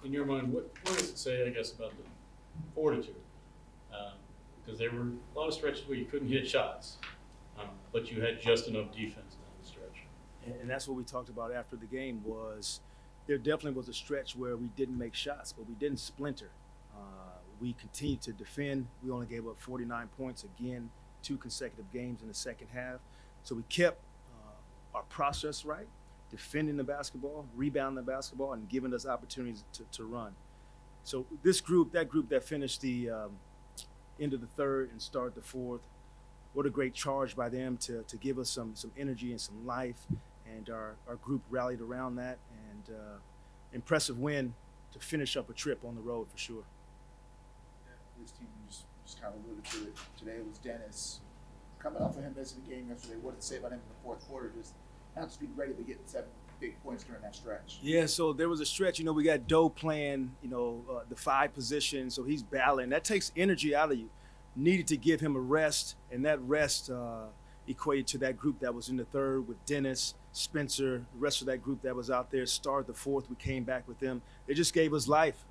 in your mind, what does it say, I guess, about the fortitude? Because there were a lot of stretches where you couldn't hit shots, but you had just enough defense down the stretch. And that's what we talked about after the game was there definitely was a stretch where we didn't make shots, but we didn't splinter. We continued to defend. We only gave up 49 points again, 2 consecutive games in the second half. So we kept our process right, defending the basketball, rebounding the basketball, and giving us opportunities to run. So this group, that finished the end of the third and start the fourth, what a great charge by them to give us some energy and some life. And our group rallied around that, and impressive win to finish up a trip on the road for sure. This team just kind of alluded to it today. It was Dennis. Coming off of him missing the game yesterday, what did it say about him in the fourth quarter? Just not just being ready to get 7 big points during that stretch. Yeah, so there was a stretch. We got Doe playing, the 5 position, so he's battling. That takes energy out of you. Needed to give him a rest, and that rest equated to that group that was in the third with Dennis, Spencer, the rest of that group that was out there. Started the fourth. We came back with them. They just gave us life,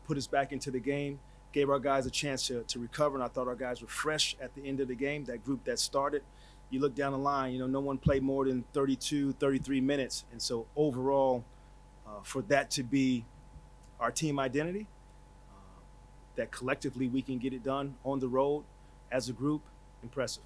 put us back into the game. Gave our guys a chance to recover, and I thought our guys were fresh at the end of the game, that group that started. You look down the line, no one played more than 32, 33 minutes. And so overall, for that to be our team identity, that collectively we can get it done on the road as a group, impressive.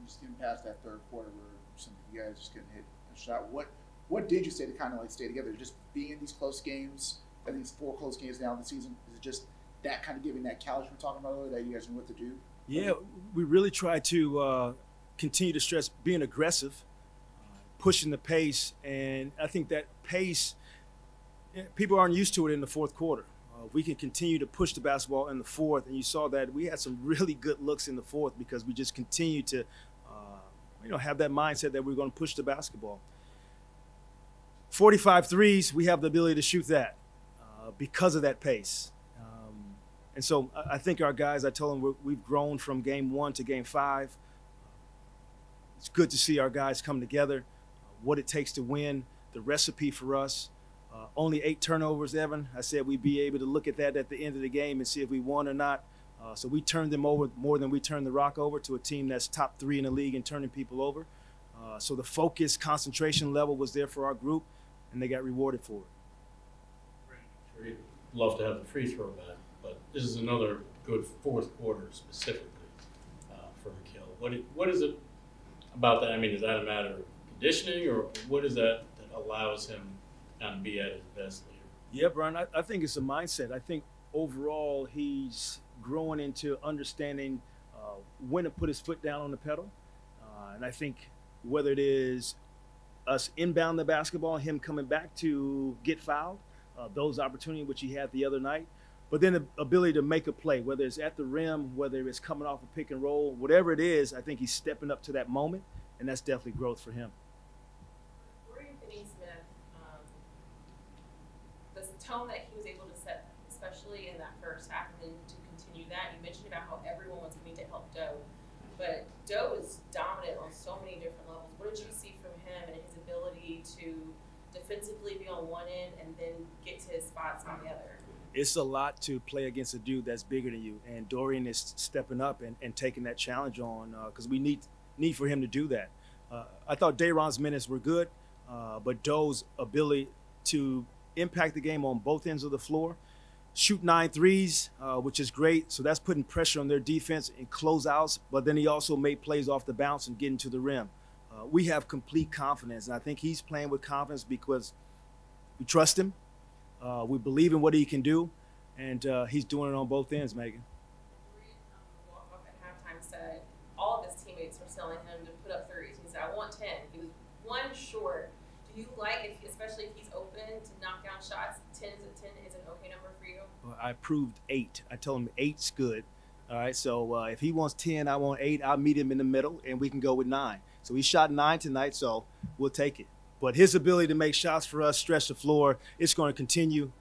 Just getting past that third quarter where some of you guys just couldn't hit a shot. What did you say to kind of like stay together? Just being in these close games, I think it's 4 close games now this season. Is it just that kind of giving that callus we're talking about earlier that you guys know what to do? Yeah, we really try to continue to stress being aggressive, pushing the pace, and I think that pace, people aren't used to it in the fourth quarter. We can continue to push the basketball in the fourth, and you saw that we had some really good looks in the fourth because we just continued to, have that mindset that we're going to push the basketball. 45 threes, we have the ability to shoot that because of that pace. And so I think our guys, I told them we've grown from game 1 to game 5. It's good to see our guys come together, what it takes to win, the recipe for us. Only 8 turnovers, Evan. I said we'd be able to look at that at the end of the game and see if we won or not. So we turned them over more than we turned the rock over to a team that's top 3 in the league in turning people over. So the focus, concentration level was there for our group, and they got rewarded for it. Sure, you'd love to have the free throw back, but this is another good fourth quarter specifically for McKill. What is it about that? I mean, is that a matter of conditioning, or what is that allows him to be at his best later? Yeah, Brian, I think it's a mindset. I think overall he's growing into understanding when to put his foot down on the pedal. And I think whether it is us inbound the basketball, him coming back to get fouled, those opportunities which he had the other night, but then the ability to make a play, whether it's at the rim, whether it's coming off a pick and roll, whatever it is, I think he's stepping up to that moment, and that's definitely growth for him. Finney-Smith, the tone that he was able to set, especially in that first half, and then to continue that, you mentioned about how everyone was going to help Doe, but Doe is dominant on so many different levels. What did you see from him and his ability to defensively be on one end and then get to his spots on the other? It's a lot to play against a dude that's bigger than you, and Dorian is stepping up and taking that challenge on because we need for him to do that. I thought Dayron's minutes were good, but Doe's ability to impact the game on both ends of the floor, shoot 9 threes, which is great. So that's putting pressure on their defense and closeouts, but then he also made plays off the bounce and getting to the rim. We have complete confidence, and I think he's playing with confidence because we trust him. We believe in what he can do, and he's doing it on both ends, Megan. Reed walk-off at halftime said all of his teammates were telling him to put up threes. He said, I want 10. He was 1 short. Do you like, especially if he's open to knock down shots, 10 is an okay number for you? Well, I proved 8. I told him 8's good. All right, so if he wants 10, I want 8. I'll meet him in the middle, and we can go with 9. So he shot 9 tonight, so we'll take it. But his ability to make shots for us, stretch the floor, it's going to continue.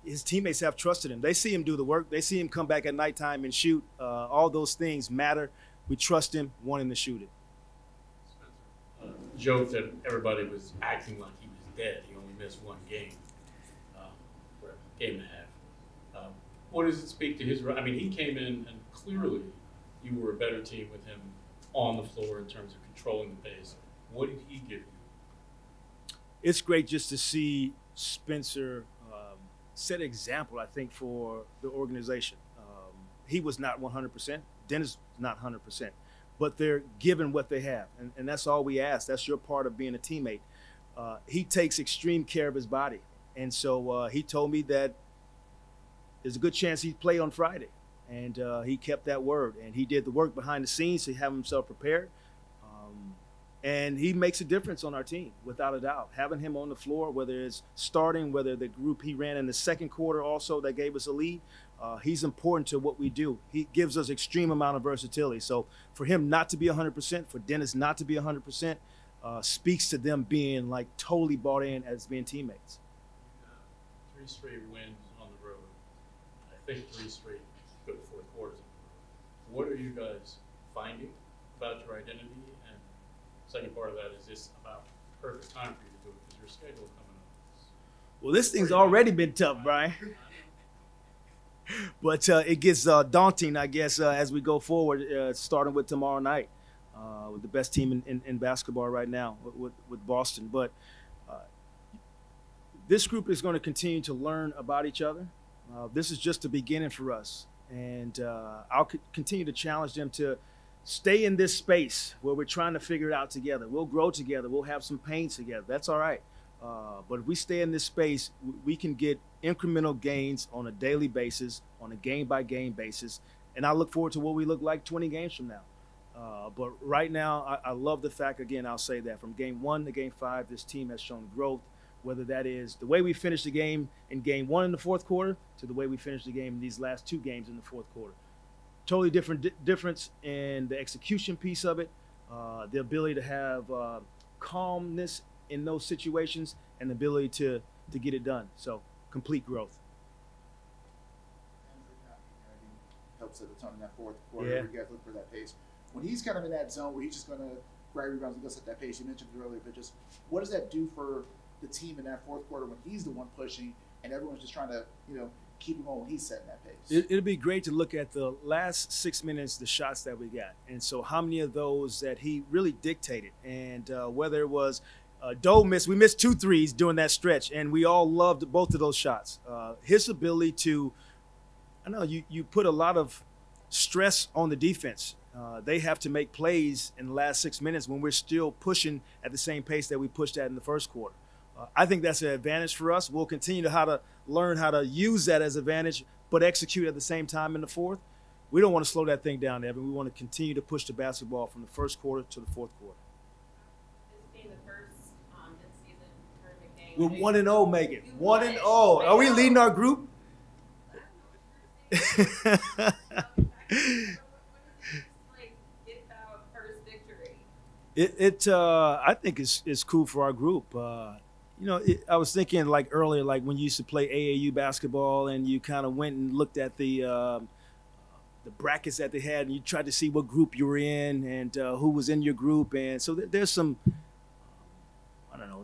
His teammates have trusted him. They see him do the work. They see him come back at nighttime and shoot. All those things matter. We trust him, want him to shoot it. Joke that everybody was acting like he was dead. He only missed one game, or a game and a half. What does it speak to his? I mean, he came in and clearly you were a better team with him on the floor in terms of controlling the pace. What did he give you? It's great just to see Spencer set an example, I think, for the organization. He was not 100%. Dennis not 100%. But they're given what they have. And that's all we ask. That's your part of being a teammate. He takes extreme care of his body. And so he told me that there's a good chance he'd play on Friday. And he kept that word. And he did the work behind the scenes to have himself prepared. And he makes a difference on our team, without a doubt. Having him on the floor, whether it's starting, whether the group he ran in the second quarter also that gave us a lead, he's important to what we do. He gives us extreme amount of versatility. So for him not to be 100%, for Dennis not to be 100%, speaks to them being like totally bought in as being teammates. 3 straight wins on the road. I think 3 straight good fourth quarters. What are you guys finding about your identity? And second part of that, is this about perfect time for you to do it because your schedule coming up? Well, this thing's already been tough, Brian. But it gets daunting, I guess, as we go forward, starting with tomorrow night with the best team in basketball right now with Boston. But this group is going to continue to learn about each other. This is just the beginning for us. And I'll continue to challenge them to stay in this space where we're trying to figure it out together. We'll grow together. We'll have some pain together. That's all right. But if we stay in this space, we can get incremental gains on a daily basis, on a game-by-game basis. And I look forward to what we look like 20 games from now. But right now, I love the fact, again, I'll say that from game 1 to game 5, this team has shown growth, whether that is the way we finished the game in game 1 in the fourth quarter to the way we finished the game in these last 2 games in the fourth quarter. Totally difference in the execution piece of it, the ability to have calmness in those situations, and the ability to get it done. So complete growth. Helps at a ton in that fourth quarter. Yeah. You guys look for that pace. When he's kind of in that zone where he's just going to grab rebounds and go set that pace, you mentioned it earlier, but just what does that do for the team in that fourth quarter when he's the one pushing and everyone's just trying to, keep him on when he's setting that pace? It'll be great to look at the last 6 minutes, the shots that we got. And so how many of those that he really dictated, and whether it was Doe we missed 2 threes during that stretch, and we all loved both of those shots. His ability to, I know you put a lot of stress on the defense. They have to make plays in the last 6 minutes when we're still pushing at the same pace that we pushed at in the first quarter. I think that's an advantage for us. We'll continue to learn how to use that as an advantage, but execute at the same time in the fourth. We don't want to slow that thing down, Evan. We want to continue to push the basketball from the first quarter to the fourth quarter. This being the first mid-season tournament game. We're 1-0, Megan. 1-0. Are we leading our group? I think it's cool for our group. I was thinking like earlier, like when you used to play AAU basketball and you kind of went and looked at the brackets that they had and you tried to see what group you were in and who was in your group. And so there's some,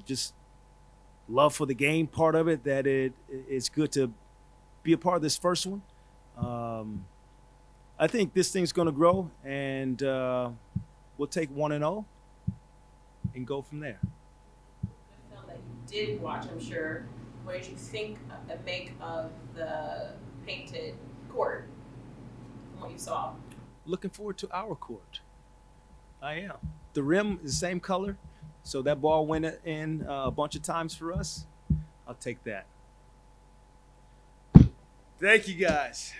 just love for the game part of it, that it's good to be a part of this first one. I think this thing's going to grow, and we'll take 1-0 and go from there. The film that you did watch, I'm sure, what did you think make of the painted court from what you saw? Looking forward to our court. I am. The rim is the same color, so that ball went in a bunch of times for us. I'll take that. Thank you, guys.